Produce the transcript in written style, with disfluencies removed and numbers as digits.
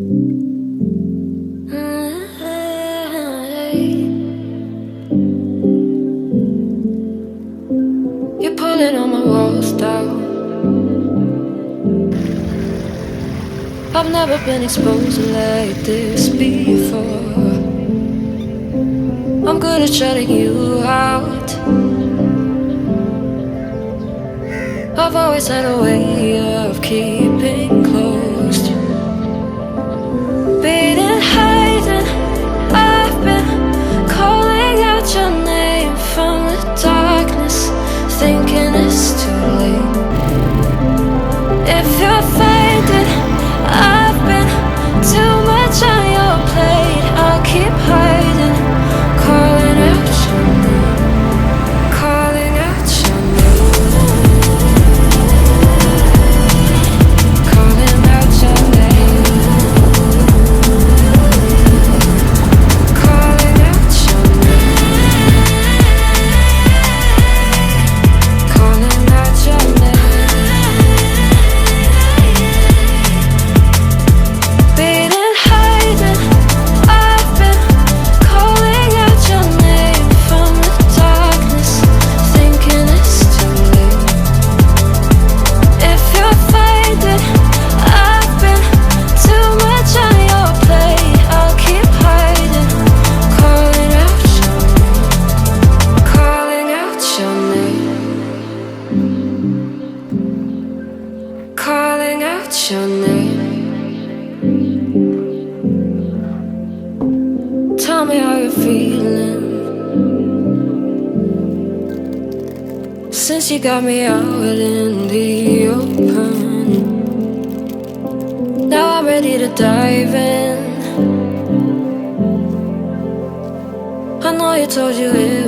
You're pulling on my walls down. I've never been exposed like this before. I'm good at shutting you out. I've always had a way of keeping closed. Beating, hiding, I've been calling out your name from the darkness, thinking it's too late. If you're faded, I've been too much on your plate. I'll keep hiding, calling out your name, calling out your name, calling out your name, calling out your name, calling out your name. Beating, hiding, I've been calling out your name from the darkness, thinking it's too late. If you're faded, I've been too much on your plate. I'll keep hiding, calling out your name, calling out your name, calling out your name. Tell me how you're feeling since you got me out in the open. Now I'm ready to dive in. I know you told you it